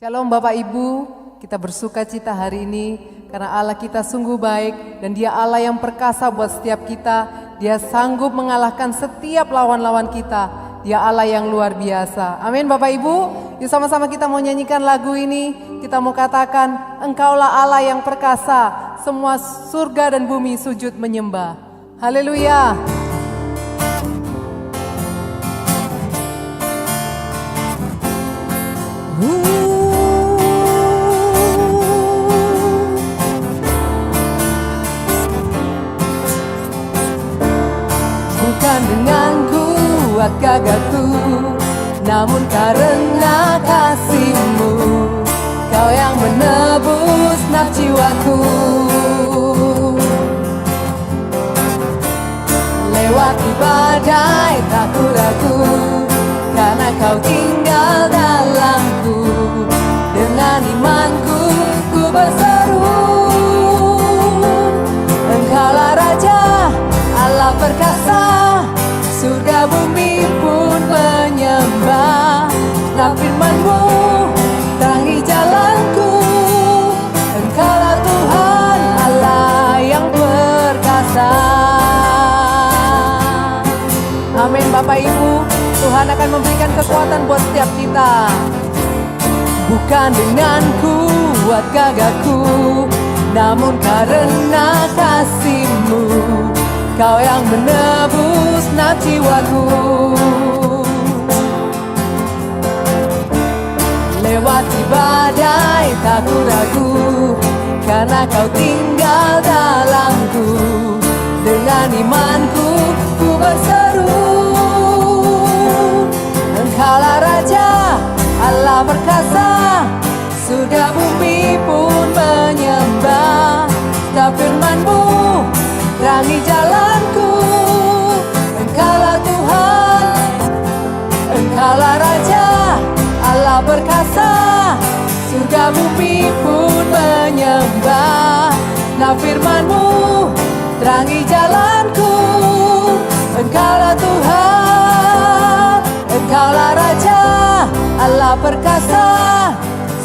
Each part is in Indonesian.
Shalom Bapak Ibu, kita bersuka cita hari ini karena Allah kita sungguh baik dan Dia Allah yang perkasa buat setiap kita. Dia sanggup mengalahkan setiap lawan-lawan kita. Dia Allah yang luar biasa. Amin Bapak Ibu. Yuk sama-sama kita mau nyanyikan lagu ini. Kita mau katakan, Engkaulah Allah yang perkasa. Semua surga dan bumi sujud menyembah. Haleluya. Bukan dengan kuat gagahku, namun karena kasih-Mu, Kau yang menebus nafsu jiwaku. Lewati badai tak ku ragu, karena Kau tinggal dalamku. Dengan imanku ku berseru, Engkaulah Raja, Allah perkasa. Surga bumi pun menyembah. Nah firman-Mu terangi jalanku. Engkaulah Tuhan Allah yang perkasa. Amin Bapak Ibu. Tuhan akan memberikan kekuatan buat setiap kita. Bukan dengan kuat gagahku, namun karena kasih-Mu, Kau yang menebus nafsu jiwaku. Lewati badai tak ku ragu, karena Kau tinggal dalamku. Dengan imanku ku berseru, Engkaulah Raja, Allah perkasa. Surga bumi pun menyembah. Setiap firman-Mu terangi jalanku. Engkaulah Tuhan, Engkaulah Raja, Allah perkasa. Surga bumi pun menyembah. Nah firman-Mu terangi jalanku. Engkaulah Tuhan, Engkaulah Raja, Allah perkasa.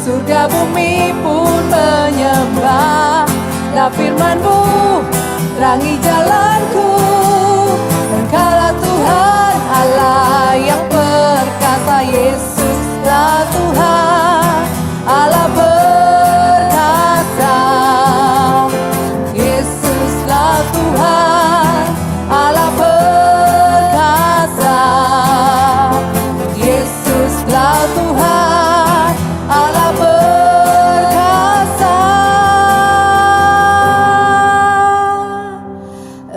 Surga bumi pun menyembah. Nah firman-Mu terangi jalanku. Engkaulah Tuhan Allah yang perkasa. Yesuslah Tuhan Allah perkasa. Yesuslah Tuhan Allah perkasa. Yesuslah Tuhan Allah perkasa.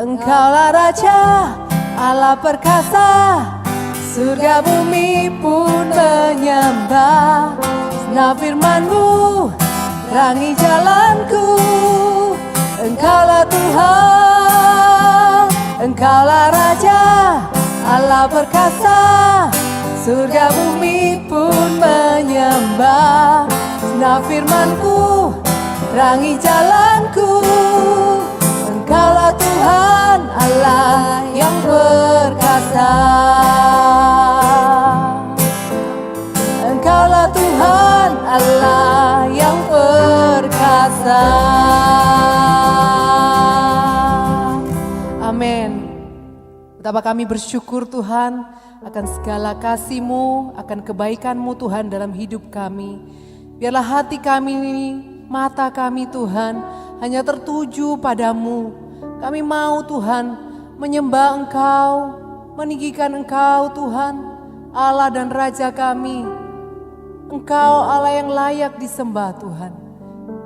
Engkaulah Raja, Allah perkasa. Surga bumi pun menyembah. Nah firman-Mu terangi jalanku. Engkaulah Tuhan, Engkaulah Raja, Allah perkasa. Surga bumi pun menyembah. Nah firman-Ku terangi jalanku. Engkaulah Tuhan Allah yang perkasa. Engkaulah Tuhan Allah yang perkasa. Amin. Betapa kami bersyukur Tuhan akan segala kasih-Mu, akan kebaikan-Mu Tuhan dalam hidup kami. Biarlah hati kami ini, mata kami Tuhan, hanya tertuju padamu. Kami mau Tuhan menyembah Engkau, meninggikan Engkau Tuhan, Allah dan Raja kami. Engkau Allah yang layak disembah Tuhan.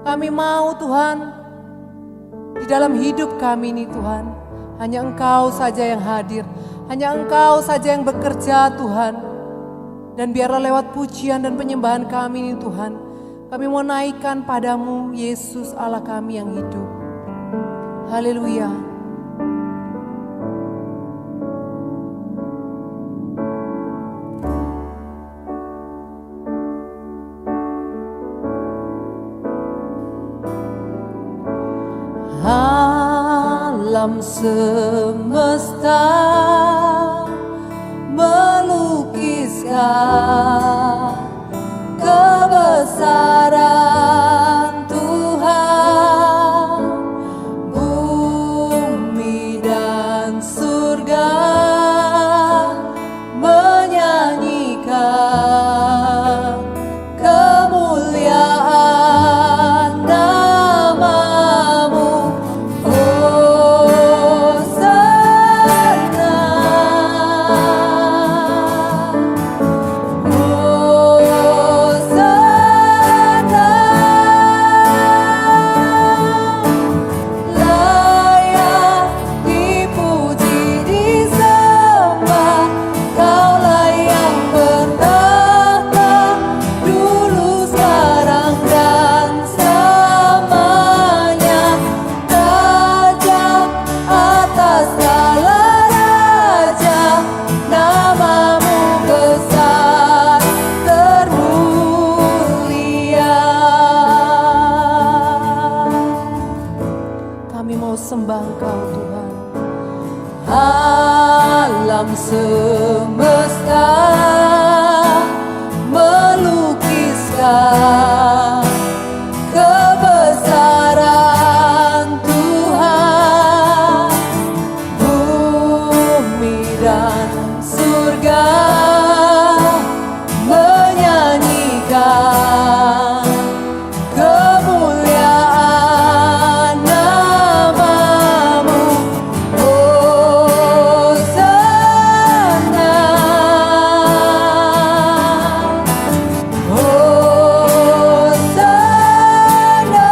Kami mau Tuhan, di dalam hidup kami ini Tuhan, hanya Engkau saja yang hadir, hanya Engkau saja yang bekerja Tuhan. Dan biarlah lewat pujian dan penyembahan kami ini Tuhan, kami mau naikkan padamu Yesus Allah kami yang hidup. Haleluya. Alam semesta melukiskan kebesaran surga menyanyikan kemuliaan namamu. Hosana, Hosana, layak dipuji disembah. Kaulah yang bertahta dulu, sekarang dan selamanya. Raja atas segala raja, namamu besar termulia. Kami mau sembah Engkau Tuhan. Alam semesta melukiskan kebesaran Tuhan. Bumi dan surga menyanyikan kemuliaan namamu. Hosana, Hosana,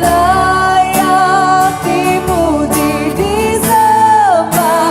layak dipuji disembah.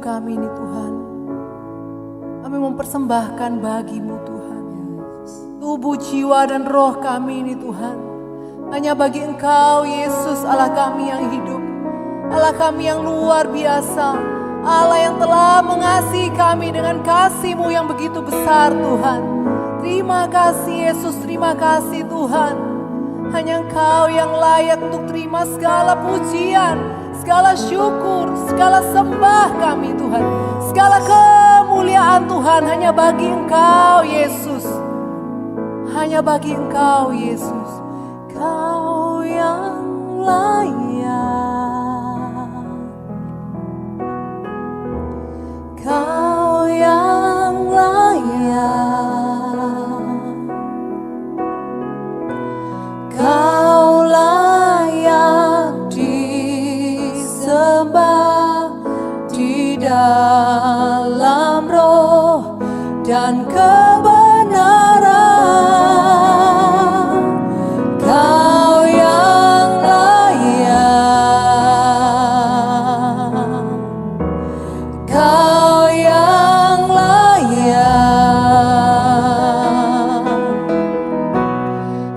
kami ini Tuhan. Kami mempersembahkan bagimu Tuhan. Tubuh, jiwa, dan roh kami ini Tuhan. Hanya bagi Engkau Yesus, Allah kami yang hidup. Allah kami yang luar biasa. Allah yang telah mengasihi kami dengan kasih-Mu yang begitu besar Tuhan. Terima kasih Yesus, terima kasih Tuhan. Hanya Engkau yang layak untuk terima segala pujian, segala syukur, segala sembah kami Tuhan. Segala kemuliaan Tuhan hanya bagi Engkau Yesus. Hanya bagi Engkau Yesus. Kau yang layak. Kau yang layak. Kau layak disembah di dalam roh dan kebenaran. Kau yang layak. Kau yang layak.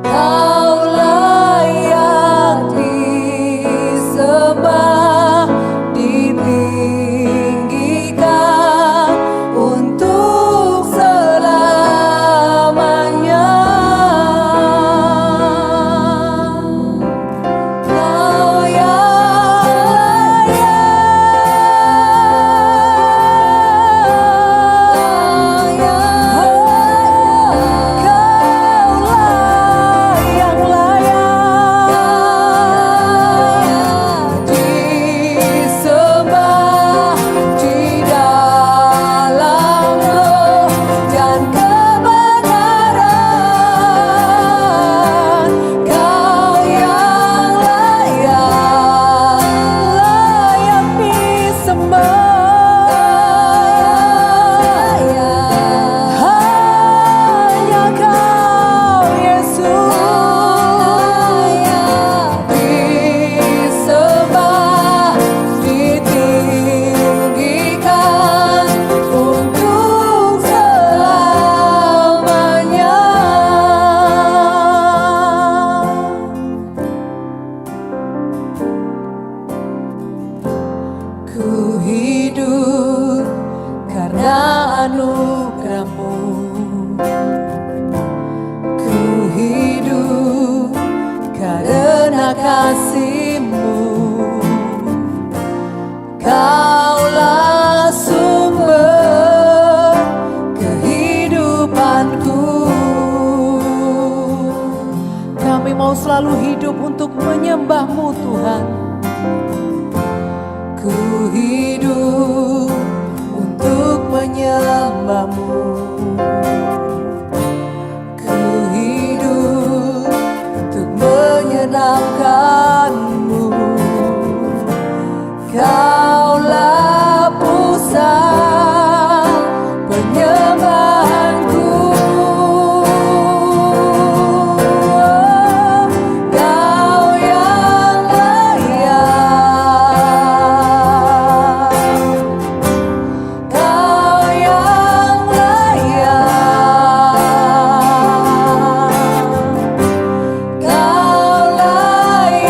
Kau layak disembah, ditinggikan untuk selamanya. Kau yang disembah di dalam roh dan kebenaran. Kau yang layak disembah. Hanya Kau Yesus disembah, ditinggikan untuk selamanya. Ku hidup karena anugerah-Mu. Ku hidup karena kasih-Mu. Kaulah sumber kehidupanku. Kami mau selalu hidup untuk menyembah-Mu Tuhan. Ku hidup untuk menyembah-Mu. Ku hidup untuk menyenangkan-Mu. Kaulah pusat penyembahanku. Kau yang layak. Kau yang layak. Kau layak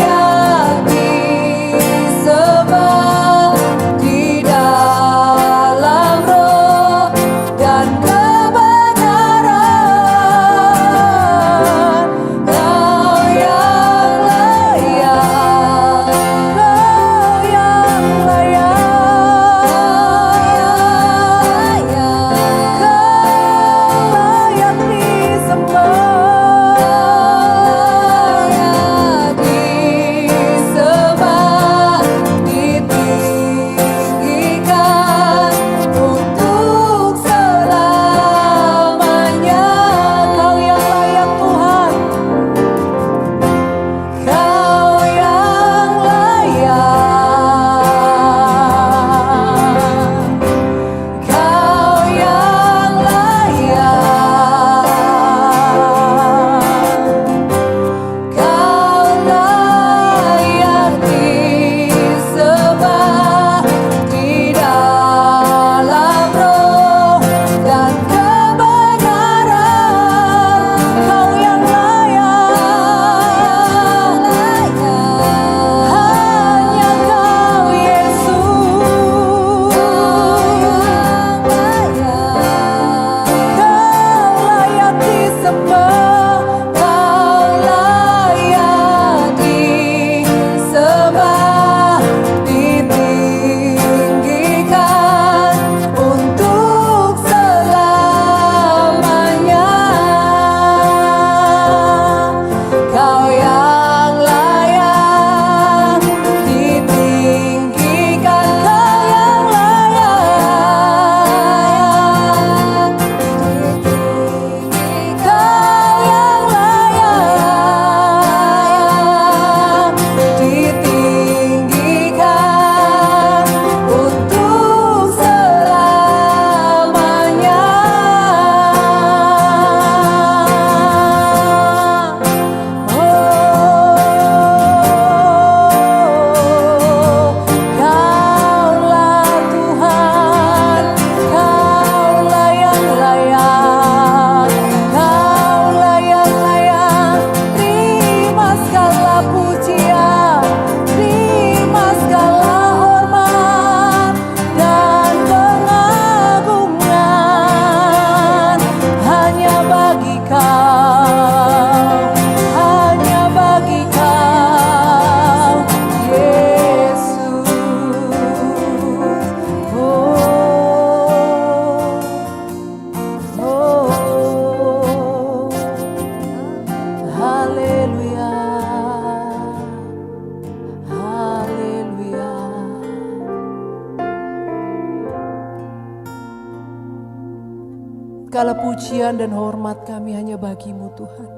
Segala pujian dan hormat kami hanya bagi-Mu Tuhan.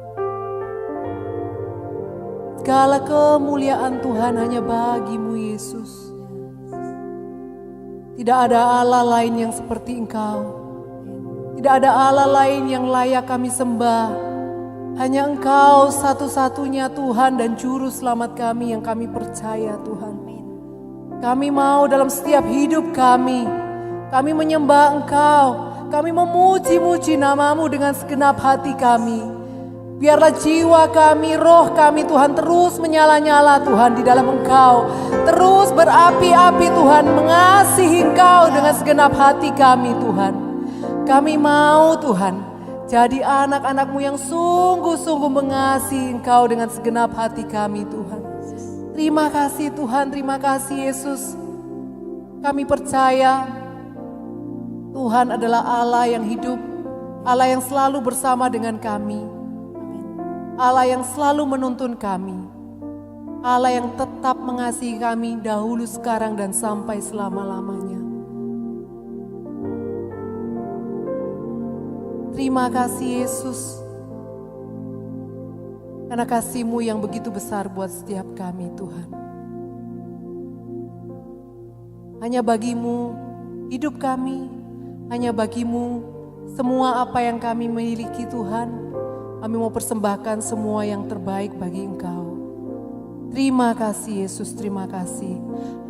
Segala kemuliaan Tuhan hanya bagi-Mu Yesus. Tidak ada Allah lain yang seperti Engkau. Tidak ada Allah lain yang layak kami sembah. Hanya Engkau satu-satunya Tuhan dan Juru Selamat kami yang kami percaya Tuhan. Kami mau dalam setiap hidup kami menyembah Engkau. Kami memuji-muji nama-Mu dengan segenap hati kami. Biarlah jiwa kami, roh kami Tuhan terus menyala-nyala Tuhan di dalam Engkau. Terus berapi-api Tuhan, mengasihi Engkau dengan segenap hati kami Tuhan. Kami mau Tuhan jadi anak-anak-Mu yang sungguh-sungguh mengasihi Engkau dengan segenap hati kami Tuhan. Terima kasih Tuhan, terima kasih Yesus. Kami percaya Tuhan adalah Allah yang hidup, Allah yang selalu bersama dengan kami, Allah yang selalu menuntun kami, Allah yang tetap mengasihi kami dahulu, sekarang, dan sampai selama-lamanya. Terima kasih Yesus, karena kasih-Mu yang begitu besar buat setiap kami Tuhan. Hanya bagi-Mu hidup kami, hanya bagi-Mu semua apa yang kami miliki Tuhan. Kami mau persembahkan semua yang terbaik bagi Engkau. Terima kasih Yesus, terima kasih.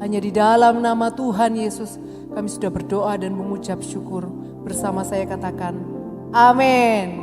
Hanya di dalam nama Tuhan Yesus kami sudah berdoa dan mengucap syukur. Bersama saya katakan, amin.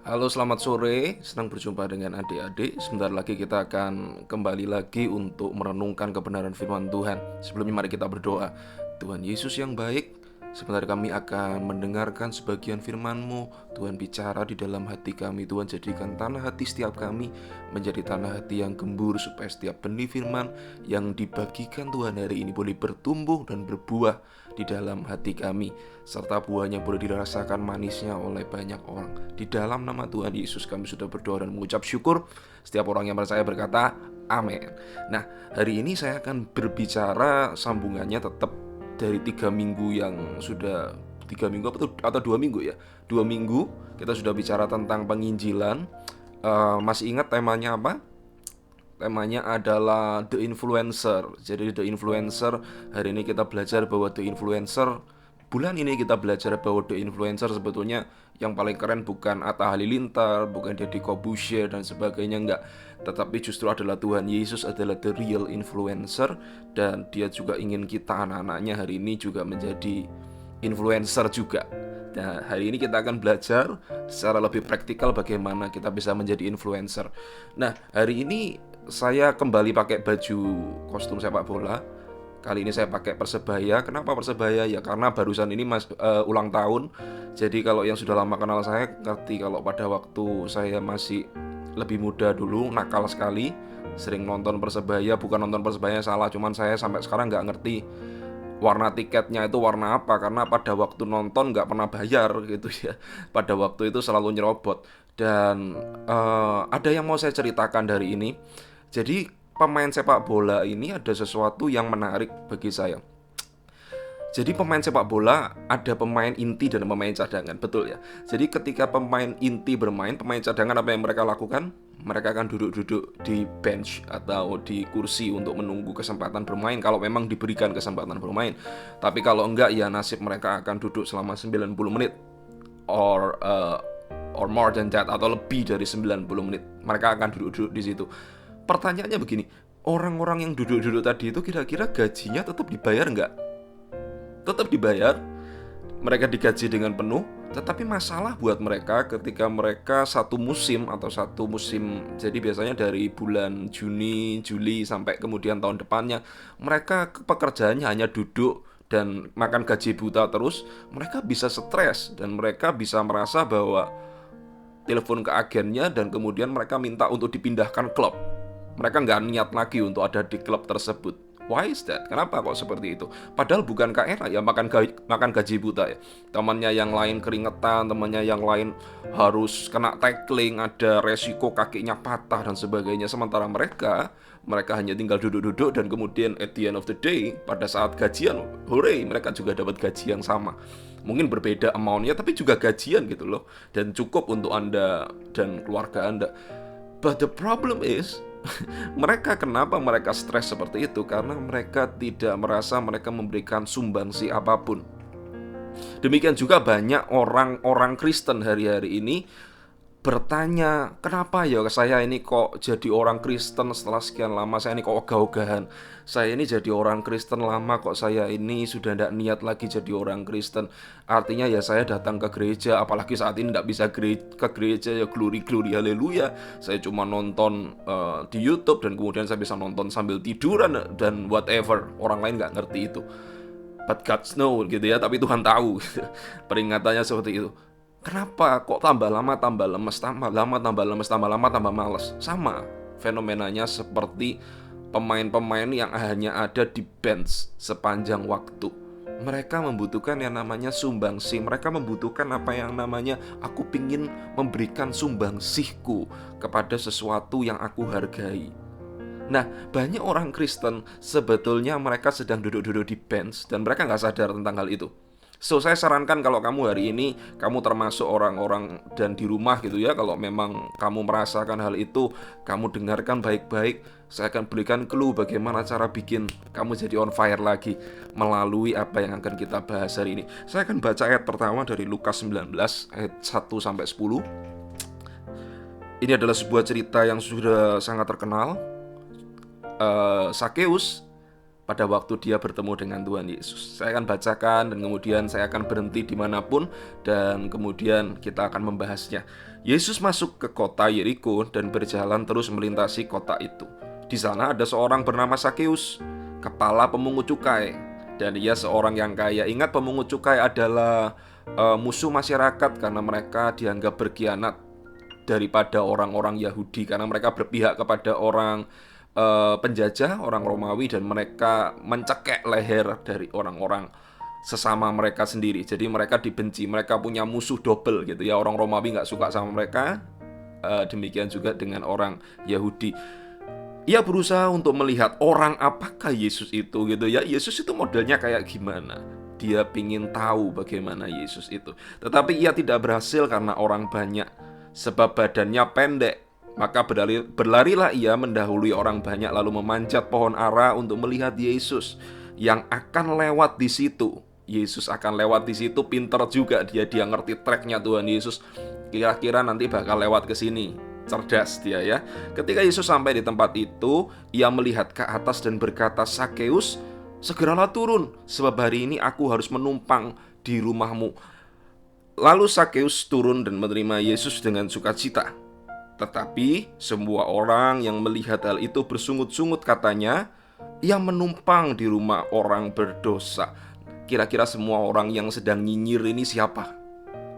Halo, selamat sore, senang berjumpa dengan adik-adik. Sebentar lagi kita akan kembali lagi untuk merenungkan kebenaran firman Tuhan. Sebelumnya mari kita berdoa. Tuhan Yesus yang baik, sebentar kami akan mendengarkan sebagian firman-Mu. Tuhan bicara di dalam hati kami. Tuhan jadikan tanah hati setiap kami menjadi tanah hati yang gembur, supaya setiap benih firman yang dibagikan Tuhan hari ini boleh bertumbuh dan berbuah di dalam hati kami, serta buahnya boleh dirasakan manisnya oleh banyak orang. Di dalam nama Tuhan Yesus kami sudah berdoa dan mengucap syukur. Setiap orang yang percaya berkata amin. Nah, hari ini saya akan berbicara sambungannya tetap dari 3 minggu yang sudah 3 minggu atau 2 minggu ya. 2 minggu kita sudah bicara tentang penginjilan. Masih ingat temanya apa? Temanya adalah The Influencer. Jadi The Influencer, hari ini kita belajar bahwa The Influencer, bulan ini kita belajar bahwa The Influencer sebetulnya yang paling keren bukan Atta Halilintar, bukan Deddy Corbuzier dan sebagainya, enggak. Tetapi justru adalah Tuhan Yesus adalah the real influencer. Dan dia juga ingin kita anak-anaknya hari ini juga menjadi influencer juga. Nah, hari ini kita akan belajar secara lebih praktikal bagaimana kita bisa menjadi influencer. Nah, hari ini saya kembali pakai baju kostum sepak bola. Kali ini saya pakai Persebaya. Kenapa Persebaya? Ya karena barusan ini ulang tahun. Jadi kalau yang sudah lama kenal saya ngerti kalau pada waktu saya masih lebih muda dulu, nakal sekali, sering nonton Persebaya. Bukan nonton Persebaya salah, cuman saya sampai sekarang nggak ngerti warna tiketnya itu warna apa, karena pada waktu nonton nggak pernah bayar gitu ya. Pada waktu itu selalu nyerobot. Dan ada yang mau saya ceritakan dari ini. Jadi pemain sepak bola ini ada sesuatu yang menarik bagi saya. Jadi pemain sepak bola ada pemain inti dan pemain cadangan, betul ya. Jadi ketika pemain inti bermain, pemain cadangan apa yang mereka lakukan? Mereka akan duduk-duduk di bench atau di kursi untuk menunggu kesempatan bermain kalau memang diberikan kesempatan bermain. Tapi kalau enggak, ya nasib mereka akan duduk selama 90 menit or more than that, atau lebih dari 90 menit. Mereka akan duduk-duduk di situ. Pertanyaannya begini, orang-orang yang duduk-duduk tadi itu kira-kira gajinya tetap dibayar nggak? Tetap dibayar, mereka digaji dengan penuh. Tetapi masalah buat mereka ketika mereka satu musim, jadi biasanya dari bulan Juni, Juli sampai kemudian tahun depannya, mereka pekerjaannya hanya duduk dan makan gaji buta terus. Mereka bisa stres dan mereka bisa merasa bahwa telepon ke agennya dan kemudian mereka minta untuk dipindahkan klub. Mereka nggak niat lagi untuk ada di klub tersebut. Why is that? Kenapa kok seperti itu? Padahal bukankah enak ya makan gaji buta ya. Temannya yang lain keringetan, temannya yang lain harus kena tackling, ada resiko kakinya patah dan sebagainya. Sementara mereka hanya tinggal duduk-duduk dan kemudian at the end of the day, pada saat gajian, hooray, mereka juga dapat gaji yang sama. Mungkin berbeda amount-nya tapi juga gajian gitu loh. Dan cukup untuk Anda dan keluarga Anda. But the problem is kenapa mereka stres seperti itu? Karena mereka tidak merasa mereka memberikan sumbangsi apapun. Demikian juga banyak orang-orang Kristen hari-hari ini bertanya, kenapa ya saya ini kok jadi orang Kristen setelah sekian lama, saya ini kok ogah-ogahan. Saya ini jadi orang Kristen lama kok saya ini sudah tidak niat lagi jadi orang Kristen. Artinya ya saya datang ke gereja, apalagi saat ini tidak bisa ke gereja, ya glory haleluya. Saya cuma nonton di YouTube dan kemudian saya bisa nonton sambil tiduran dan whatever. Orang lain nggak ngerti itu. But God knows gitu ya, tapi Tuhan tahu. Peringatannya seperti itu. Kenapa kok tambah lama tambah lemes, tambah lama tambah lemes, tambah lama tambah males? Sama fenomenanya seperti pemain-pemain yang hanya ada di bench sepanjang waktu. Mereka membutuhkan yang namanya sumbangsi. Mereka membutuhkan apa yang namanya aku pingin memberikan sumbangsihku kepada sesuatu yang aku hargai. Nah, banyak orang Kristen sebetulnya mereka sedang duduk-duduk di bench dan mereka nggak sadar tentang hal itu. So, saya sarankan kalau kamu hari ini, kamu termasuk orang-orang dan di rumah gitu ya, kalau memang kamu merasakan hal itu, kamu dengarkan baik-baik. Saya akan berikan clue bagaimana cara bikin kamu jadi on fire lagi melalui apa yang akan kita bahas hari ini. Saya akan baca ayat pertama dari Lukas 19 ayat 1-10. Ini adalah sebuah cerita yang sudah sangat terkenal. Sakeus pada waktu dia bertemu dengan Tuhan Yesus. Saya akan bacakan dan kemudian saya akan berhenti dimanapun dan kemudian kita akan membahasnya. Yesus masuk ke kota Yeriko dan berjalan terus melintasi kota itu. Di sana ada seorang bernama Sakeus, kepala pemungut cukai, dan dia seorang yang kaya. Ingat, pemungut cukai adalah musuh masyarakat karena mereka dianggap berkhianat daripada orang-orang Yahudi, karena mereka berpihak kepada orang penjajah, orang Romawi, dan mereka mencekek leher dari orang-orang sesama mereka sendiri. Jadi mereka dibenci, mereka punya musuh double gitu ya. Orang Romawi nggak suka sama mereka, demikian juga dengan orang Yahudi. Ia berusaha untuk melihat orang apakah Yesus itu gitu ya. Yesus itu modelnya kayak gimana. Dia pingin tahu bagaimana Yesus itu. Tetapi ia tidak berhasil karena orang banyak, sebab badannya pendek. Maka berlarilah ia mendahului orang banyak, lalu memanjat pohon ara untuk melihat Yesus yang akan lewat di situ. Yesus akan lewat di situ, pinter juga dia ngerti tracknya Tuhan Yesus. Kira-kira nanti bakal lewat ke sini. Cerdas dia ya. Ketika Yesus sampai di tempat itu, ia melihat ke atas dan berkata, "Sakeus, segeralah turun, sebab hari ini aku harus menumpang di rumahmu." Lalu Sakeus turun dan menerima Yesus dengan sukacita. Tetapi semua orang yang melihat hal itu bersungut-sungut, katanya, "Ia menumpang di rumah orang berdosa." Kira-kira semua orang yang sedang nyinyir ini siapa?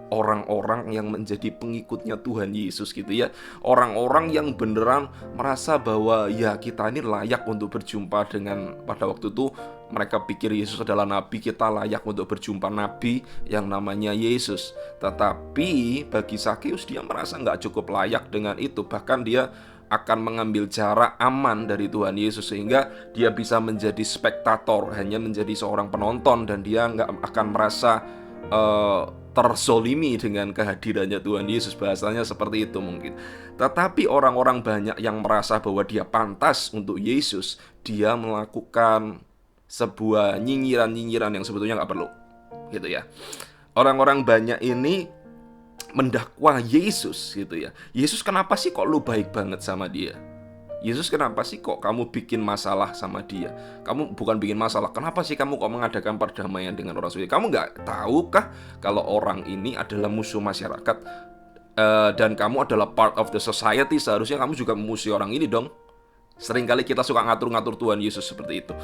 Orang-orang yang menjadi pengikutnya Tuhan Yesus gitu ya. Orang-orang yang beneran merasa bahwa ya kita ini layak untuk berjumpa dengan, pada waktu itu mereka pikir Yesus adalah nabi, kita layak untuk berjumpa nabi yang namanya Yesus. Tetapi bagi Sakeus, dia merasa gak cukup layak dengan itu. Bahkan dia akan mengambil jarak aman dari Tuhan Yesus, sehingga dia bisa menjadi spektator, hanya menjadi seorang penonton, dan dia gak akan merasa terzolimi dengan kehadirannya Tuhan Yesus. Bahasanya seperti itu mungkin. Tetapi orang-orang banyak yang merasa bahwa dia pantas untuk Yesus, dia melakukan sebuah nyinyiran-nyinyiran yang sebetulnya gak perlu gitu ya. Orang-orang banyak ini mendakwa Yesus gitu ya. Yesus, kenapa sih kok lu baik banget sama dia? Yesus, kenapa sih kok kamu bikin masalah sama dia? Kamu bukan bikin masalah, kenapa sih kamu kok mengadakan perdamaian dengan orang suci? Kamu gak tahukah kalau orang ini adalah musuh masyarakat, dan kamu adalah part of the society? Seharusnya kamu juga memusuhi orang ini dong. Seringkali kita suka ngatur-ngatur Tuhan Yesus seperti itu.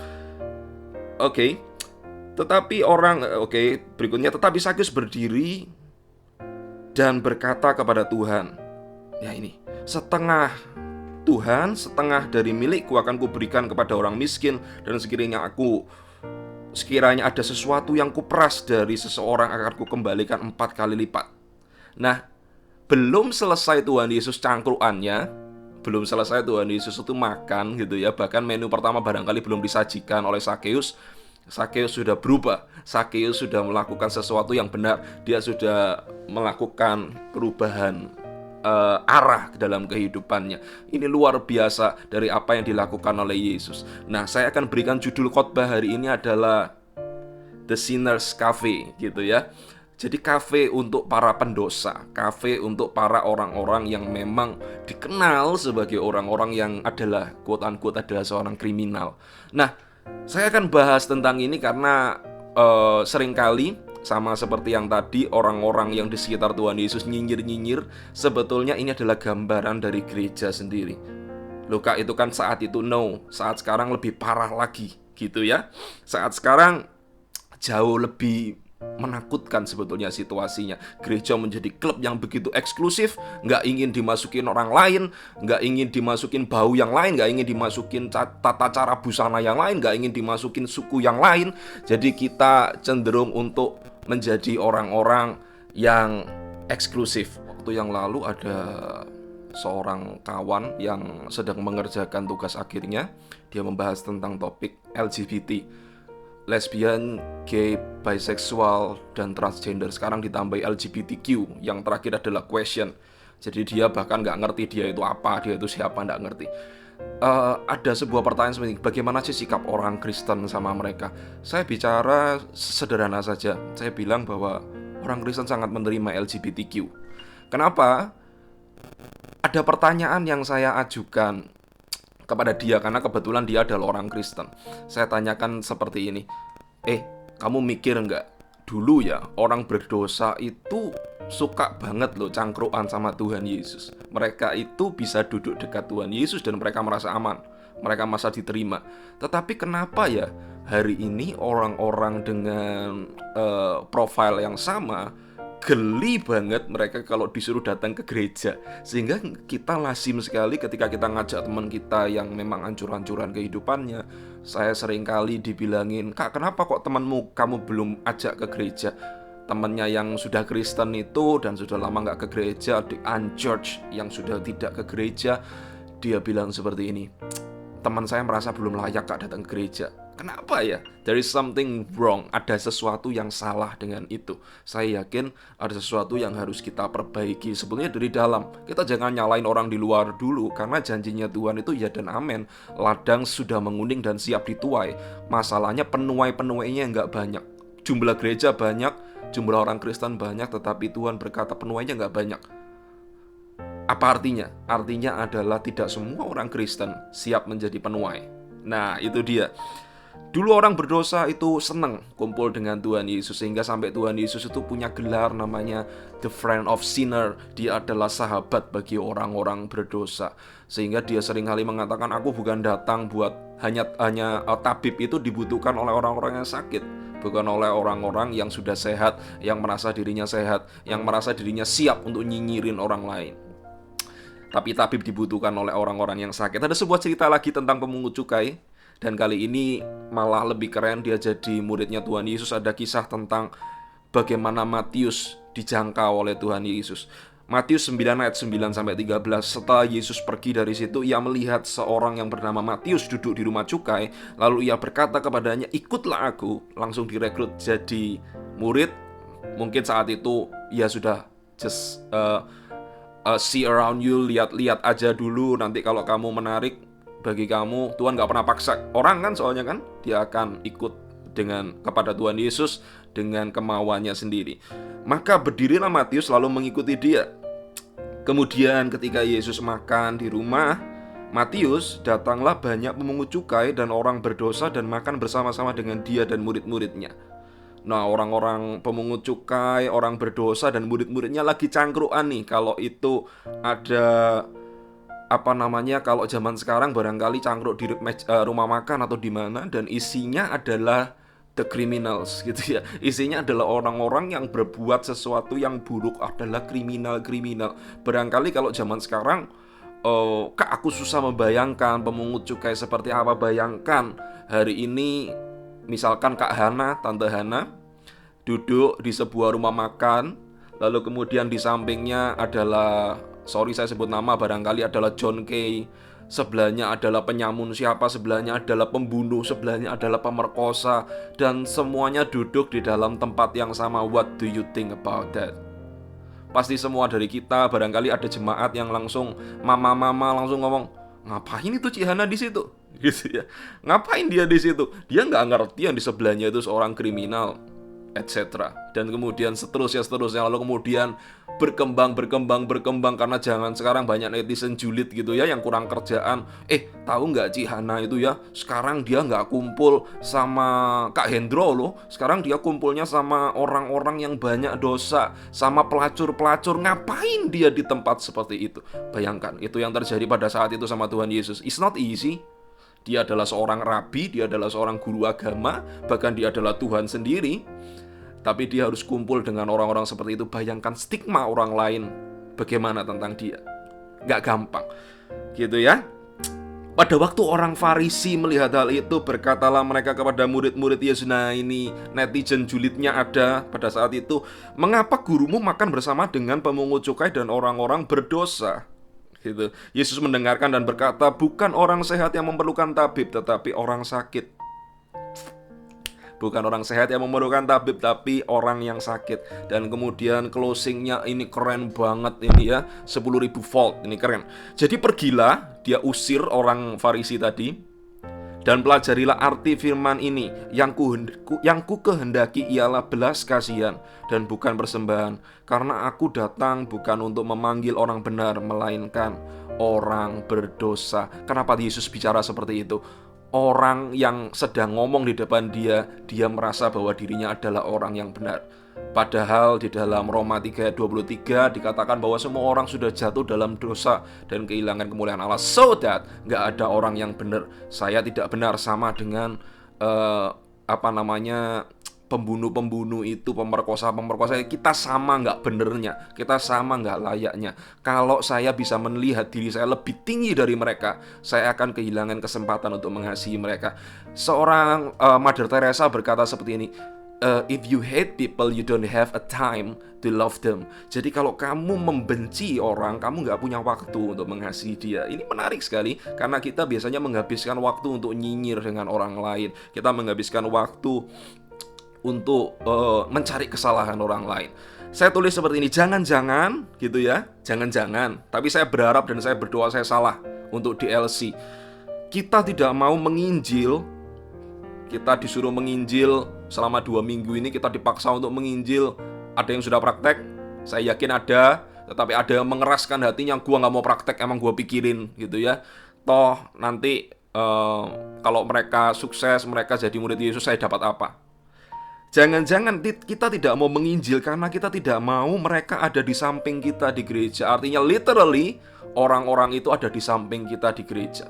Oke. Berikutnya, tetapi Sakeus berdiri dan berkata kepada Tuhan, ya ini, setengah Tuhan, setengah dari milikku akan kuberikan kepada orang miskin, dan sekiranya ada sesuatu yang kuperas dari seseorang akan kukembalikan 4 kali lipat. Nah, belum selesai Tuhan Yesus cangkruannya, belum selesai Tuhan Yesus itu makan gitu ya. Bahkan menu pertama barangkali belum disajikan oleh Sakeus. Sakeus sudah berubah. Sakeus sudah melakukan sesuatu yang benar. Dia sudah melakukan perubahan arah dalam kehidupannya. Ini luar biasa dari apa yang dilakukan oleh Yesus. Nah, saya akan berikan judul khotbah hari ini adalah The Sinner's Cafe gitu ya. Jadi kafe untuk para pendosa, kafe untuk para orang-orang yang memang dikenal sebagai orang-orang yang adalah quote-unquote adalah seorang kriminal. Nah, saya akan bahas tentang ini karena seringkali sama seperti yang tadi, orang-orang yang di sekitar Tuhan Yesus nyinyir-nyinyir, sebetulnya ini adalah gambaran dari gereja sendiri. Loh Kak, itu kan saat itu, no. Saat sekarang lebih parah lagi gitu ya. Saat sekarang jauh lebih menakutkan sebetulnya situasinya. Gereja menjadi klub yang begitu eksklusif, nggak ingin dimasukin orang lain, nggak ingin dimasukin bau yang lain, nggak ingin dimasukin tata cara busana yang lain, nggak ingin dimasukin suku yang lain. Jadi kita cenderung untuk menjadi orang-orang yang eksklusif. Waktu yang lalu ada seorang kawan yang sedang mengerjakan tugas akhirnya. Dia membahas tentang topik LGBT, lesbian, gay, bisexual, dan transgender. Sekarang ditambahi LGBTQ. Yang terakhir adalah question. Jadi dia bahkan nggak ngerti dia itu apa, dia itu siapa, nggak ngerti. Ada sebuah pertanyaan seperti bagaimana sih sikap orang Kristen sama mereka. Saya bicara sederhana saja. Saya bilang bahwa orang Kristen sangat menerima LGBTQ. Kenapa? Ada pertanyaan yang saya ajukan kepada dia karena kebetulan dia adalah orang Kristen. Saya tanyakan seperti ini, kamu mikir nggak, dulu ya orang berdosa itu suka banget loh cangkruan sama Tuhan Yesus. Mereka itu bisa duduk dekat Tuhan Yesus dan mereka merasa aman, mereka merasa diterima. Tetapi kenapa ya hari ini orang-orang dengan profil yang sama geli banget mereka kalau disuruh datang ke gereja. Sehingga kita lazim sekali ketika kita ngajak teman kita yang memang hancur-hancuran kehidupannya. Saya sering kali dibilangin, Kak, kenapa kok temanmu kamu belum ajak ke gereja? Temannya yang sudah Kristen itu dan sudah lama gak ke gereja, di unchurched yang sudah tidak ke gereja, dia bilang seperti ini, teman saya merasa belum layak Kak datang ke gereja. Kenapa ya? There is something wrong. Ada sesuatu yang salah dengan itu. Saya yakin ada sesuatu yang harus kita perbaiki sebetulnya dari dalam. Kita jangan nyalain orang di luar dulu, karena janjinya Tuhan itu ya dan amin. Ladang sudah menguning dan siap dituai. Masalahnya penuai-penuainya nggak banyak. Jumlah gereja banyak, jumlah orang Kristen banyak, tetapi Tuhan berkata penuainya nggak banyak. Apa artinya? Artinya adalah tidak semua orang Kristen siap menjadi penuai. Nah, itu dia. Dulu orang berdosa itu senang kumpul dengan Tuhan Yesus, sehingga sampai Tuhan Yesus itu punya gelar namanya The Friend of Sinner. Dia adalah sahabat bagi orang-orang berdosa. Sehingga dia seringkali mengatakan, aku bukan datang buat hanya tabib itu dibutuhkan oleh orang-orang yang sakit, bukan oleh orang-orang yang sudah sehat, yang merasa dirinya sehat, yang merasa dirinya siap untuk nyinyirin orang lain. Tapi tabib dibutuhkan oleh orang-orang yang sakit. Ada sebuah cerita lagi tentang pemungut cukai, dan kali ini malah lebih keren, dia jadi muridnya Tuhan Yesus. Ada kisah tentang bagaimana Matius dijangkau oleh Tuhan Yesus. Matius 9 ayat 9-13. Setelah Yesus pergi dari situ, ia melihat seorang yang bernama Matius duduk di rumah cukai. Lalu ia berkata kepadanya, ikutlah aku. Langsung direkrut jadi murid. Mungkin saat itu ia sudah just see around you, lihat-lihat aja dulu. Nanti kalau kamu menarik, bagi kamu, Tuhan gak pernah paksa orang kan, soalnya kan dia akan ikut kepada Tuhan Yesus dengan kemauannya sendiri. Maka berdirilah Matius lalu mengikuti dia. Kemudian ketika Yesus makan di rumah Matius, datanglah banyak pemungut cukai dan orang berdosa dan makan bersama-sama dengan dia dan murid-muridnya. Nah, orang-orang pemungut cukai, orang berdosa dan murid-muridnya lagi cangkruan nih. Kalau itu ada kalau zaman sekarang barangkali cangkruk di rumah makan atau di mana, dan isinya adalah the criminals gitu ya. Isinya adalah orang-orang yang berbuat sesuatu yang buruk, adalah kriminal-kriminal. Barangkali kalau zaman sekarang Kak, aku susah membayangkan pemungut cukai seperti apa. Bayangkan hari ini misalkan Kak Hana, Tante Hana duduk di sebuah rumah makan, lalu kemudian di sampingnya adalah, sorry saya sebut nama, barangkali adalah John Kay, sebelahnya adalah penyamun siapa, sebelahnya adalah pembunuh, sebelahnya adalah pemerkosa, dan semuanya duduk di dalam tempat yang sama. What do you think about that? Pasti semua dari kita, barangkali ada jemaat yang langsung mama-mama langsung ngomong, ngapain itu Cik Hana di situ? Gitu ya. Ngapain dia di situ? Dia nggak ngerti yang di sebelahnya itu seorang kriminal, etc. Dan kemudian seterusnya. Lalu kemudian berkembang karena jangan sekarang banyak netizen julid gitu ya, yang kurang kerjaan. Tahu nggak Cik Hana itu ya, sekarang dia nggak kumpul sama Kak Hendro loh, sekarang dia kumpulnya sama orang-orang yang banyak dosa, sama pelacur-pelacur. Ngapain dia di tempat seperti itu? Bayangkan, itu yang terjadi pada saat itu sama Tuhan Yesus. It's not easy. Dia adalah seorang rabi, dia adalah seorang guru agama, bahkan dia adalah Tuhan sendiri. Tapi dia harus kumpul dengan orang-orang seperti itu. Bayangkan stigma orang lain bagaimana tentang dia. Gak gampang gitu ya. Pada waktu orang Farisi melihat hal itu, berkatalah mereka kepada murid-murid Yesus. Nah, ini netizen julidnya ada pada saat itu. Mengapa gurumu makan bersama dengan pemungut cukai dan orang-orang berdosa? Gitu. Yesus mendengarkan dan berkata, bukan orang sehat yang memerlukan tabib, tetapi orang sakit. Bukan orang sehat yang memerlukan tabib, tapi orang yang sakit. Dan kemudian closingnya ini keren banget ini ya, 10.000 volt, ini keren. Jadi pergilah, dia usir orang Farisi tadi, dan pelajarilah arti firman ini. Yang ku kehendaki ialah belas kasihan dan bukan persembahan, karena aku datang bukan untuk memanggil orang benar, melainkan orang berdosa. Kenapa Yesus bicara seperti itu? Orang yang sedang ngomong di depan dia merasa bahwa dirinya adalah orang yang benar. Padahal di dalam Roma 3:23 dikatakan bahwa semua orang sudah jatuh dalam dosa dan kehilangan kemuliaan Allah. So that gak ada orang yang benar. Saya tidak benar sama dengan pembunuh-pembunuh itu, pemerkosa. Kita sama nggak benernya, kita sama nggak layaknya. Kalau saya bisa melihat diri saya lebih tinggi dari mereka, saya akan kehilangan kesempatan untuk mengasihi mereka. Seorang Mother Teresa berkata seperti ini, if you hate people, you don't have a time to love them. Jadi kalau kamu membenci orang, kamu nggak punya waktu untuk mengasihi dia. Ini menarik sekali, karena kita biasanya menghabiskan waktu untuk nyinyir dengan orang lain. Kita menghabiskan waktu untuk mencari kesalahan orang lain. Saya tulis seperti ini, jangan-jangan gitu ya, jangan-jangan, tapi saya berharap dan saya berdoa saya salah untuk DLC. Kita tidak mau menginjil, kita disuruh menginjil selama 2 minggu ini, kita dipaksa untuk menginjil. Ada yang sudah praktek? Saya yakin ada, tetapi ada yang mengeraskan hatinya, gua nggak mau praktek, emang gua pikirin gitu ya. Toh nanti kalau mereka sukses, mereka jadi murid Yesus, saya dapat apa? Jangan-jangan kita tidak mau menginjil karena kita tidak mau mereka ada di samping kita di gereja. Artinya literally orang-orang itu ada di samping kita di gereja.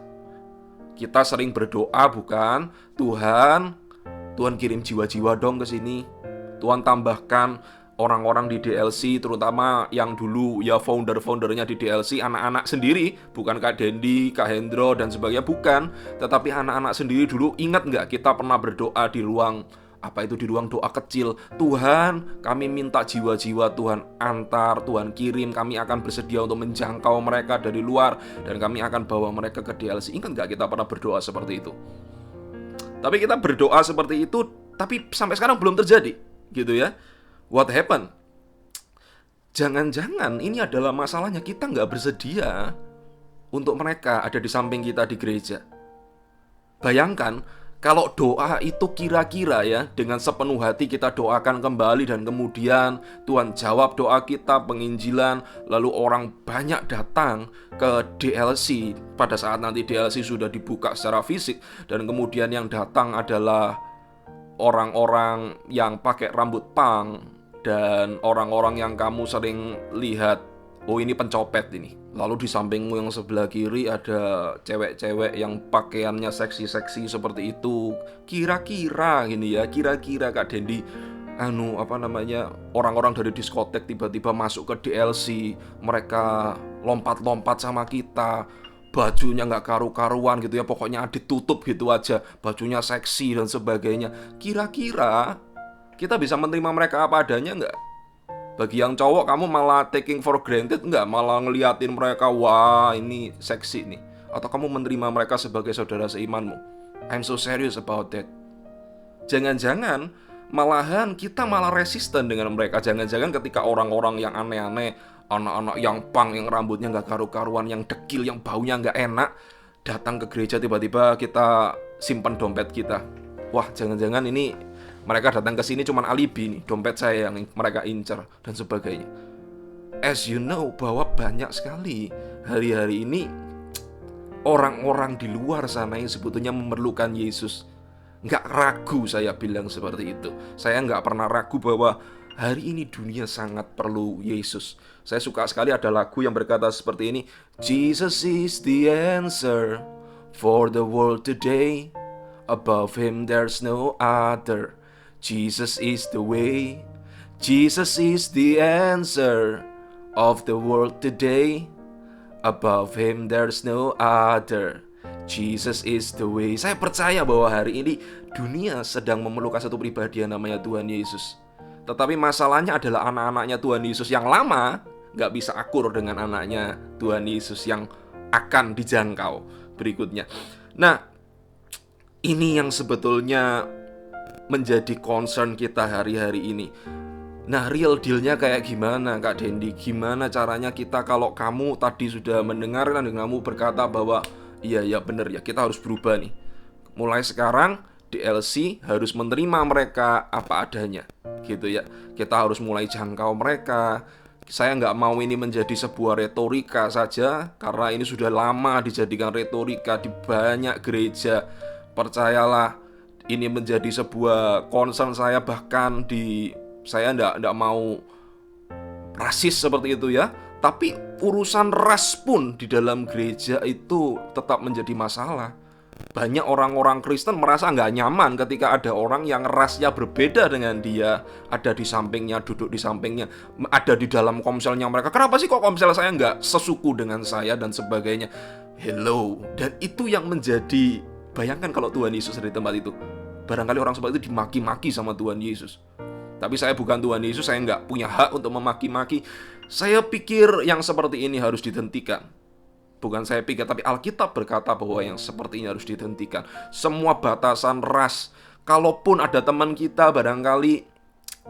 Kita sering berdoa bukan, Tuhan kirim jiwa-jiwa dong ke sini. Tuhan tambahkan orang-orang di DLC, terutama yang dulu ya founder-foundernya di DLC, anak-anak sendiri, bukan Kak Dendi, Kak Hendro dan sebagainya, bukan, tetapi anak-anak sendiri dulu. Ingat nggak kita pernah berdoa di ruang di ruang doa kecil, Tuhan kami minta jiwa-jiwa, Tuhan antar, Tuhan kirim, kami akan bersedia untuk menjangkau mereka dari luar dan kami akan bawa mereka ke DLC. Ingat gak kita pernah berdoa seperti itu? Tapi kita berdoa seperti itu, tapi sampai sekarang belum terjadi gitu ya. What happened? Jangan-jangan ini adalah masalahnya, kita gak bersedia untuk mereka ada di samping kita di gereja. Bayangkan kalau doa itu kira-kira ya, dengan sepenuh hati kita doakan kembali dan kemudian Tuhan jawab doa kita, penginjilan, lalu orang banyak datang ke DLC pada saat nanti DLC sudah dibuka secara fisik, dan kemudian yang datang adalah orang-orang yang pakai rambut punk dan orang-orang yang kamu sering lihat, oh ini pencopet ini. Lalu di sampingmu yang sebelah kiri ada cewek-cewek yang pakaiannya seksi-seksi seperti itu. Kira-kira gini ya, kira-kira Kak Dendi, orang-orang dari diskotek tiba-tiba masuk ke DLC. Mereka lompat-lompat sama kita, bajunya nggak karu-karuan gitu ya, pokoknya ditutup gitu aja, bajunya seksi dan sebagainya. Kira-kira kita bisa menerima mereka apa adanya nggak? Bagi yang cowok, kamu malah taking for granted nggak? Malah ngeliatin mereka, wah ini seksi nih. Atau kamu menerima mereka sebagai saudara seimanmu? I'm so serious about that. Jangan-jangan malahan kita malah resisten dengan mereka. Jangan-jangan ketika orang-orang yang aneh-aneh, anak-anak yang pang, yang rambutnya nggak karu-karuan, yang dekil, yang baunya nggak enak, datang ke gereja, tiba-tiba kita simpan dompet kita. Wah, jangan-jangan ini mereka datang ke sini cuman alibi nih, dompet saya yang mereka incer dan sebagainya. As you know, bahwa banyak sekali hari-hari ini orang-orang di luar sana yang sebetulnya memerlukan Yesus. Nggak ragu saya bilang seperti itu. Saya nggak pernah ragu bahwa hari ini dunia sangat perlu Yesus. Saya suka sekali ada lagu yang berkata seperti ini, Jesus is the answer for the world today. Above him there's no other. Jesus is the way. Jesus is the answer of the world today. Above him there's no other. Jesus is the way. Saya percaya bahwa hari ini dunia sedang memerlukan satu pribadi yang namanya Tuhan Yesus. Tetapi masalahnya adalah anak-anaknya Tuhan Yesus yang lama gak bisa akur dengan anaknya Tuhan Yesus yang akan dijangkau berikutnya. Nah, ini yang sebetulnya menjadi concern kita hari-hari ini. Nah, real dealnya kayak gimana Kak Dendi? Gimana caranya kita, kalau kamu tadi sudah mendengarkan dan kamu berkata bahwa iya bener ya, kita harus berubah nih. Mulai sekarang DLC harus menerima mereka apa adanya gitu ya. Kita harus mulai jangkau mereka. Saya nggak mau ini menjadi sebuah retorika saja, karena ini sudah lama dijadikan retorika di banyak gereja. Percayalah, ini menjadi sebuah concern saya. Bahkan saya nggak mau rasis seperti itu ya, tapi urusan ras pun di dalam gereja itu tetap menjadi masalah. Banyak orang-orang Kristen merasa nggak nyaman ketika ada orang yang rasnya berbeda dengan dia, ada di sampingnya, duduk di sampingnya, ada di dalam komselnya mereka. Kenapa sih kok komsel saya nggak sesuku dengan saya dan sebagainya. Hello. Dan itu yang menjadi, bayangkan kalau Tuhan Yesus ada di tempat itu, barangkali orang seperti itu dimaki-maki sama Tuhan Yesus. Tapi saya bukan Tuhan Yesus, saya nggak punya hak untuk memaki-maki. Saya pikir yang seperti ini harus dihentikan. Bukan saya pikir, tapi Alkitab berkata bahwa yang seperti ini harus dihentikan. Semua batasan ras. Kalaupun ada teman kita barangkali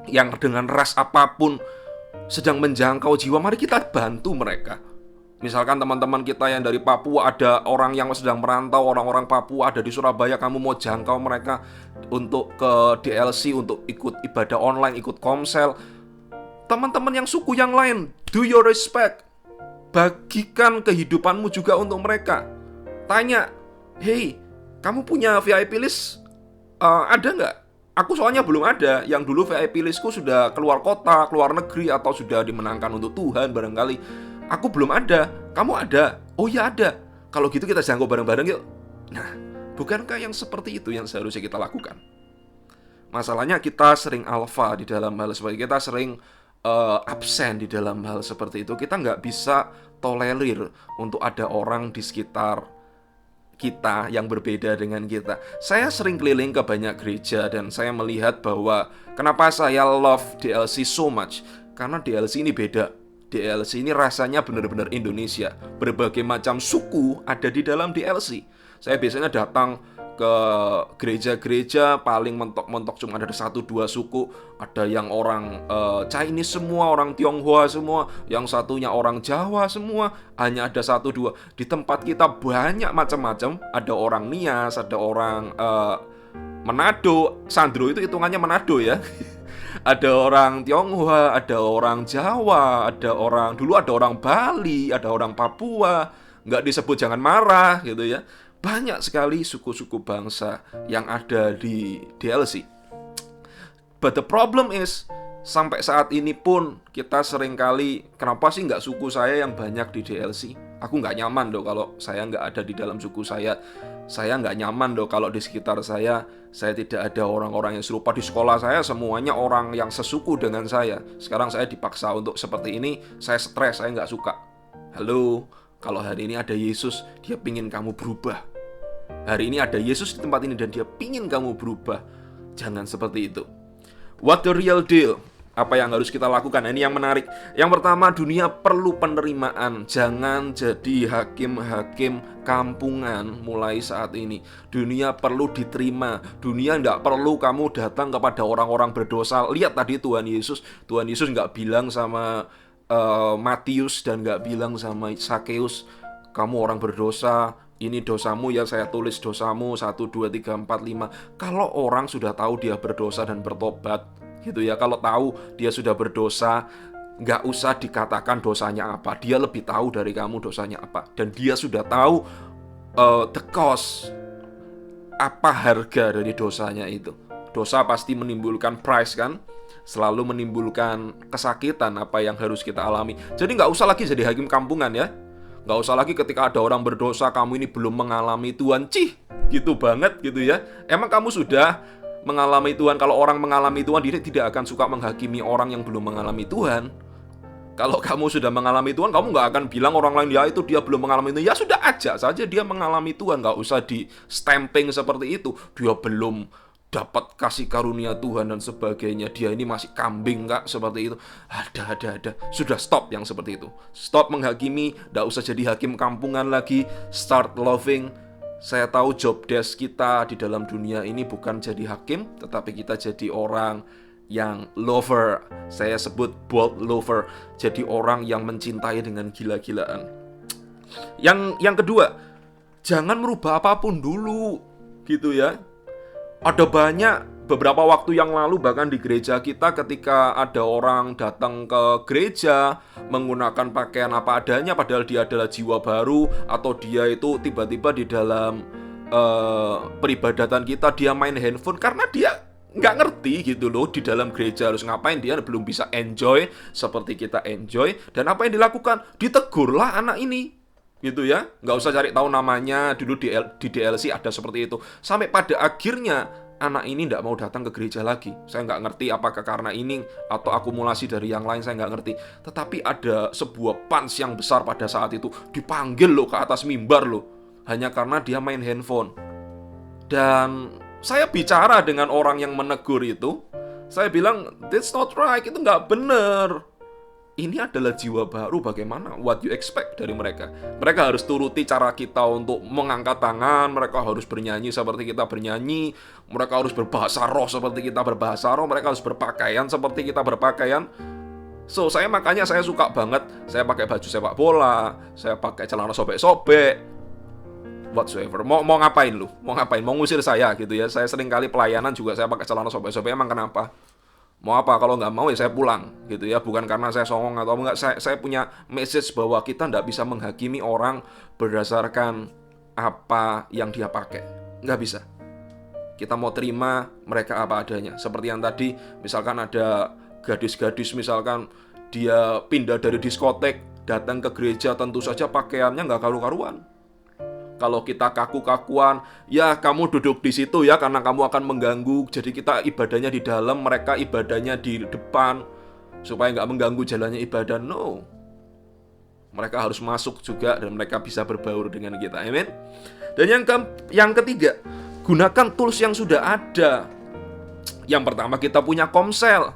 yang dengan ras apapun sedang menjangkau jiwa, mari kita bantu mereka. Misalkan teman-teman kita yang dari Papua, ada orang yang sedang merantau, orang-orang Papua ada di Surabaya, kamu mau jangkau mereka untuk ke DLC, untuk ikut ibadah online, ikut komsel. Teman-teman yang suku yang lain, do your respect. Bagikan kehidupanmu juga untuk mereka. Tanya, hey, kamu punya VIP list? Ada nggak? Aku soalnya belum ada. Yang dulu VIP listku sudah keluar kota, keluar negeri, atau sudah dimenangkan untuk Tuhan barangkali. Aku belum ada. Kamu ada? Oh ya ada. Kalau gitu kita jangkau bareng-bareng yuk. Nah, bukankah yang seperti itu yang seharusnya kita lakukan? Masalahnya kita sering alfa di dalam hal seperti itu. Kita sering absen di dalam hal seperti itu. Kita nggak bisa tolerir untuk ada orang di sekitar kita yang berbeda dengan kita. Saya sering keliling ke banyak gereja dan saya melihat bahwa kenapa saya love DLC so much, karena DLC ini beda. DLC ini rasanya benar-benar Indonesia. Berbagai macam suku ada di dalam DLC. Saya biasanya datang ke gereja-gereja, paling mentok-mentok cuma ada 1-2 suku. Ada yang orang Chinese semua, orang Tionghoa semua, yang satunya orang Jawa semua. Hanya ada 1-2. Di tempat kita banyak macam-macam. Ada orang Nias, ada orang Manado. Sandro itu hitungannya Manado ya. Ada orang Tionghoa, ada orang Jawa, dulu ada orang Bali, ada orang Papua. Nggak disebut jangan marah gitu ya. Banyak sekali suku-suku bangsa yang ada di DLC. But the problem is, sampai saat ini pun kita seringkali, kenapa sih nggak suku saya yang banyak di DLC? Aku nggak nyaman dong kalau saya nggak ada di dalam suku saya. Saya nggak nyaman dong kalau di sekitar saya tidak ada orang-orang yang serupa. Di sekolah saya semuanya orang yang sesuku dengan saya. Sekarang saya dipaksa untuk seperti ini, saya stres, saya nggak suka. Halo, kalau hari ini ada Yesus, dia pingin kamu berubah. Hari ini ada Yesus di tempat ini dan dia pingin kamu berubah. Jangan seperti itu. What the real deal? Apa yang harus kita lakukan? Ini yang menarik. Yang pertama, dunia perlu penerimaan. Jangan jadi hakim-hakim kampungan mulai saat ini. Dunia perlu diterima. Dunia tidak perlu kamu datang kepada orang-orang berdosa. Lihat tadi Tuhan Yesus nggak bilang sama Matius dan nggak bilang sama Sakeus, kamu orang berdosa, ini dosamu ya saya tulis dosamu 1, 2, 3, 4, 5. Kalau orang sudah tahu dia berdosa dan bertobat gitu ya, kalau tahu dia sudah berdosa, nggak usah dikatakan dosanya apa. Dia lebih tahu dari kamu dosanya apa. Dan dia sudah tahu the cost, apa harga dari dosanya itu. Dosa pasti menimbulkan price kan, selalu menimbulkan kesakitan apa yang harus kita alami. Jadi nggak usah lagi jadi hakim kampungan ya. Nggak usah lagi ketika ada orang berdosa, kamu ini belum mengalami Tuhan. Gitu banget gitu ya. Emang kamu sudah mengalami Tuhan? Kalau orang mengalami Tuhan, dia tidak akan suka menghakimi orang yang belum mengalami Tuhan. Kalau kamu sudah mengalami Tuhan, kamu nggak akan bilang orang lain, ya itu dia belum mengalami Tuhan. Ya sudah, aja saja dia mengalami Tuhan. Nggak usah di stamping seperti itu. Dia belum dapat kasih karunia Tuhan dan sebagainya, dia ini masih kambing kak, seperti itu. Ada. Sudah stop yang seperti itu. Stop menghakimi, nggak usah jadi hakim kampungan lagi. Start loving. Saya tahu job desk kita di dalam dunia ini bukan jadi hakim, tetapi kita jadi orang yang lover. Saya sebut bold lover. Jadi orang yang mencintai dengan gila-gilaan. Yang kedua, jangan merubah apapun dulu, gitu ya. Ada banyak, beberapa waktu yang lalu bahkan di gereja kita, ketika ada orang datang ke gereja menggunakan pakaian apa adanya, padahal dia adalah jiwa baru, atau dia itu tiba-tiba di dalam peribadatan kita dia main handphone karena dia nggak ngerti gitu loh, di dalam gereja harus ngapain, dia belum bisa enjoy seperti kita enjoy. Dan apa yang dilakukan? Ditegurlah anak ini gitu ya, nggak usah cari tahu namanya. Dulu di DLC ada seperti itu. Sampai pada akhirnya anak ini nggak mau datang ke gereja lagi. Saya nggak ngerti apakah karena ini atau akumulasi dari yang lain, saya nggak ngerti. Tetapi ada sebuah punch yang besar pada saat itu. Dipanggil loh ke atas mimbar loh, hanya karena dia main handphone. Dan saya bicara dengan orang yang menegur itu. Saya bilang, that's not right, itu nggak benar. Ini adalah jiwa baru, bagaimana? What you expect dari mereka? Mereka harus turuti cara kita untuk mengangkat tangan, mereka harus bernyanyi seperti kita bernyanyi, mereka harus berbahasa roh seperti kita berbahasa roh, mereka harus berpakaian seperti kita berpakaian. So, makanya saya suka banget, saya pakai baju sepak bola, saya pakai celana sobek-sobek, whatsoever. Mau ngapain lu? Mau ngapain? Mau ngusir saya gitu ya? Saya sering kali pelayanan juga saya pakai celana sobek-sobek, emang kenapa? Mau apa? Kalau nggak mau ya saya pulang gitu ya. Bukan karena saya songong atau enggak. Saya punya message bahwa kita nggak bisa menghakimi orang berdasarkan apa yang dia pakai. Nggak bisa. Kita mau terima mereka apa adanya. Seperti yang tadi, misalkan ada gadis-gadis, misalkan dia pindah dari diskotek datang ke gereja, tentu saja pakaiannya nggak karu-karuan. Kalau kita kaku-kakuan, ya kamu duduk di situ ya karena kamu akan mengganggu. Jadi kita ibadahnya di dalam, mereka ibadahnya di depan, supaya nggak mengganggu jalannya ibadah. No, mereka harus masuk juga dan mereka bisa berbaur dengan kita. Amin. Dan yang ketiga, gunakan tools yang sudah ada. Yang pertama, kita punya Komsel.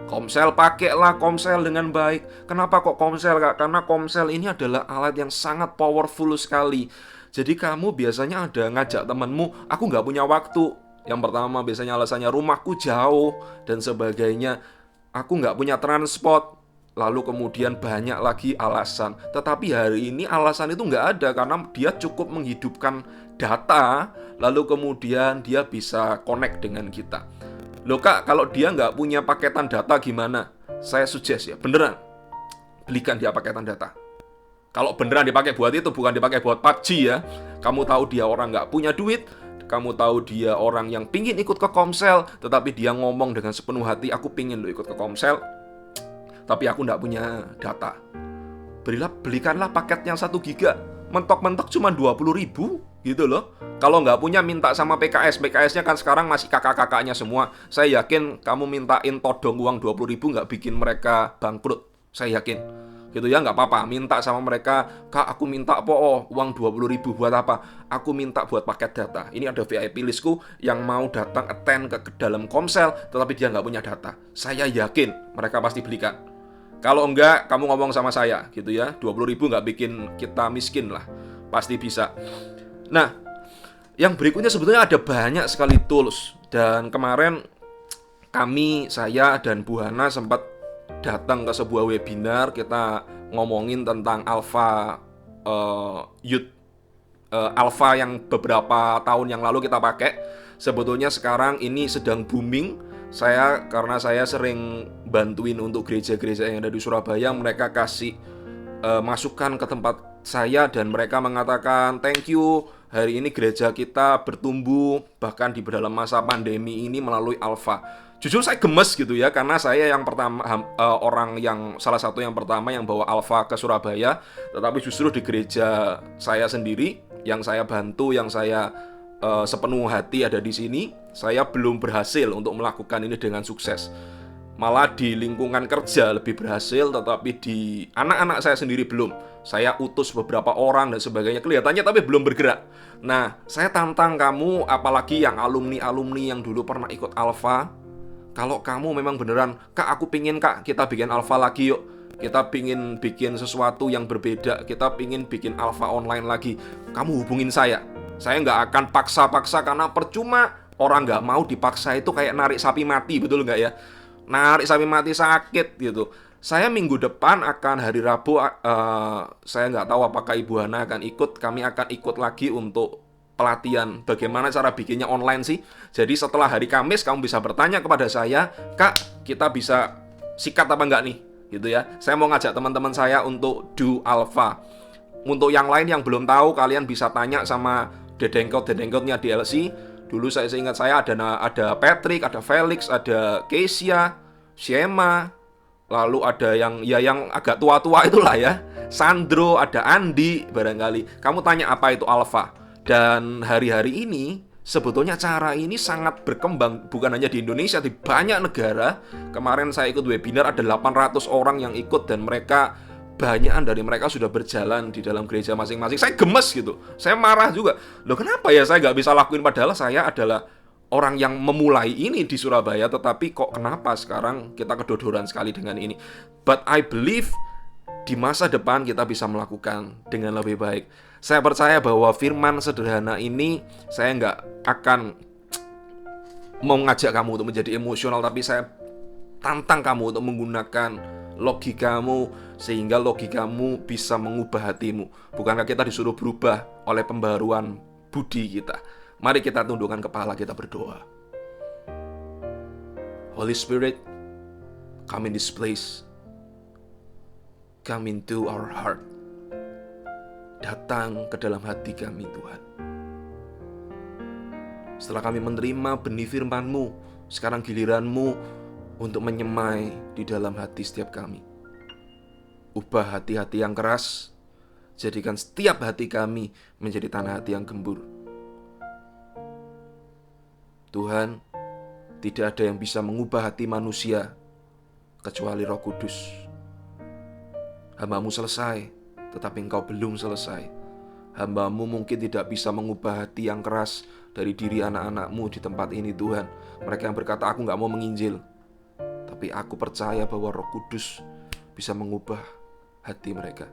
Pakailah Komsel dengan baik. Kenapa kok Komsel, Kak? Karena Komsel ini adalah alat yang sangat powerful sekali. Jadi kamu biasanya ada ngajak temanmu, aku nggak punya waktu. Yang pertama biasanya alasannya rumahku jauh dan sebagainya. Aku nggak punya transport. Lalu kemudian banyak lagi alasan. Tetapi hari ini alasan itu nggak ada karena dia cukup menghidupkan data. Lalu kemudian dia bisa connect dengan kita. Loh Kak, kalau dia nggak punya paketan data gimana? Saya suggest ya, beneran belikan dia paketan data. Kalau beneran dipakai buat itu, bukan dipakai buat PUBG ya. Kamu tahu dia orang nggak punya duit, kamu tahu dia orang yang pingin ikut ke Komsel, tetapi dia ngomong dengan sepenuh hati, aku pingin lo ikut ke Komsel, tapi aku nggak punya data. Belikanlah paket yang 1 giga, mentok-mentok cuma 20.000 gitu loh. Kalau nggak punya, minta sama PKS. PKS-nya kan sekarang masih kakak-kakaknya semua. Saya yakin kamu mintain todong uang 20.000 nggak bikin mereka bangkrut. Saya yakin. gitu ya, nggak apa-apa. Minta sama mereka, Kak aku minta uang 20.000 buat apa? Aku minta buat paket data. Ini ada VIP listku yang mau datang attend ke dalam Komsel, tetapi dia nggak punya data. Saya yakin mereka pasti belikan. Kalau enggak, kamu ngomong sama saya gitu ya. 20.000 nggak bikin kita miskin lah, pasti bisa. Nah, yang berikutnya sebetulnya ada banyak sekali tools. Dan kemarin saya dan Bu Hana sempat datang ke sebuah webinar. Kita ngomongin tentang Alpha Youth Alpha yang beberapa tahun yang lalu kita pakai. Sebetulnya sekarang ini sedang booming. Karena saya sering bantuin untuk gereja-gereja yang ada di Surabaya, mereka kasih masukan ke tempat saya dan mereka mengatakan thank you, hari ini gereja kita bertumbuh bahkan di dalam masa pandemi ini melalui Alpha. Jujur saya gemes gitu ya, karena saya yang pertama salah satu yang pertama yang bawa Alpha ke Surabaya, tetapi justru di gereja saya sendiri yang saya bantu, yang saya sepenuh hati ada di sini, saya belum berhasil untuk melakukan ini dengan sukses. Malah di lingkungan kerja lebih berhasil, tetapi di anak-anak saya sendiri belum. Saya utus beberapa orang dan sebagainya, kelihatannya tapi belum bergerak. Nah, saya tantang kamu, apalagi yang alumni-alumni yang dulu pernah ikut Alpha. Kalau kamu memang beneran, Kak aku pingin Kak, kita bikin Alpha lagi yuk. Kita pingin bikin sesuatu yang berbeda, kita pingin bikin Alpha online lagi. Kamu hubungin saya. Saya nggak akan paksa-paksa, karena percuma. Orang nggak mau dipaksa itu kayak narik sapi mati, betul nggak ya? Narik sapi mati sakit gitu. Saya minggu depan akan hari Rabu, saya nggak tahu apakah Ibu Hana akan ikut. Kami akan ikut lagi untuk pelatihan bagaimana cara bikinnya online sih. Jadi setelah hari Kamis kamu bisa bertanya kepada saya, Kak kita bisa sikat apa enggak nih gitu ya. Saya mau ngajak teman-teman saya untuk do Alpha. Untuk yang lain yang belum tahu, kalian bisa tanya sama dedengkot-dedengkotnya DLC. Dulu saya ingat saya ada Patrick, ada Felix, ada Kesia, Shema, lalu ada yang agak tua-tua itulah ya, Sandro, ada Andi barangkali. Kamu tanya apa itu Alpha. Dan hari-hari ini sebetulnya cara ini sangat berkembang, bukan hanya di Indonesia, di banyak negara. Kemarin saya ikut webinar, ada 800 orang yang ikut dan banyakan dari mereka sudah berjalan di dalam gereja masing-masing. Saya gemes gitu, saya marah juga. Loh kenapa ya saya nggak bisa lakuin, padahal saya adalah orang yang memulai ini di Surabaya, tetapi kok kenapa sekarang kita kedodoran sekali dengan ini. But I believe di masa depan kita bisa melakukan dengan lebih baik. Saya percaya bahwa firman sederhana ini, saya nggak akan mau ngajak kamu untuk menjadi emosional, tapi saya tantang kamu untuk menggunakan logikamu, sehingga logikamu bisa mengubah hatimu. Bukankah kita disuruh berubah oleh pembaruan budi kita? Mari kita tundukkan kepala, kita berdoa. Holy Spirit, come in this place. Come into our heart. Datang ke dalam hati kami Tuhan. Setelah kami menerima benih firman-Mu, sekarang giliran-Mu untuk menyemai di dalam hati setiap kami. Ubah hati-hati yang keras, jadikan setiap hati kami menjadi tanah hati yang gembur. Tuhan, tidak ada yang bisa mengubah hati manusia kecuali Roh Kudus. Hamba-Mu selesai, tetapi Engkau belum selesai. Hamba-Mu mungkin tidak bisa mengubah hati yang keras dari diri anak-anak-Mu di tempat ini Tuhan. Mereka yang berkata, aku gak mau menginjil. Tapi aku percaya bahwa Roh Kudus bisa mengubah hati mereka.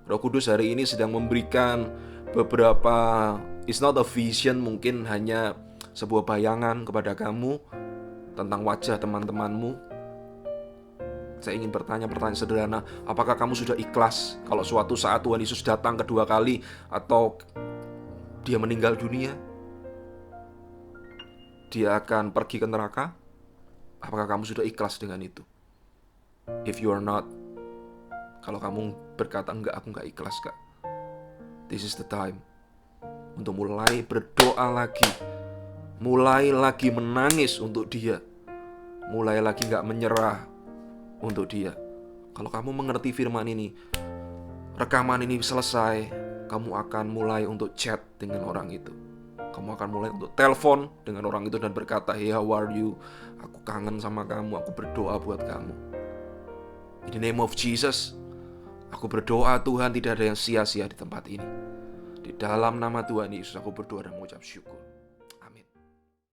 Roh Kudus hari ini sedang memberikan beberapa, it's not a vision, mungkin hanya sebuah bayangan kepada kamu tentang wajah teman-temanmu. Saya ingin bertanya pertanyaan sederhana, apakah kamu sudah ikhlas kalau suatu saat Tuhan Yesus datang kedua kali atau dia meninggal dunia? Dia akan pergi ke neraka? Apakah kamu sudah ikhlas dengan itu? If you are not, kalau kamu berkata enggak, aku enggak ikhlas Kak, this is the time untuk mulai berdoa lagi, mulai lagi menangis untuk dia, mulai lagi enggak menyerah untuk dia. Kalau kamu mengerti firman ini, rekaman ini selesai, kamu akan mulai untuk chat dengan orang itu. Kamu akan mulai untuk telepon dengan orang itu dan berkata, hey how are you? Aku kangen sama kamu, aku berdoa buat kamu. In the name of Jesus, Aku berdoa Tuhan tidak ada yang sia-sia di tempat ini. Di dalam nama Tuhan Yesus aku berdoa dan mengucap syukur.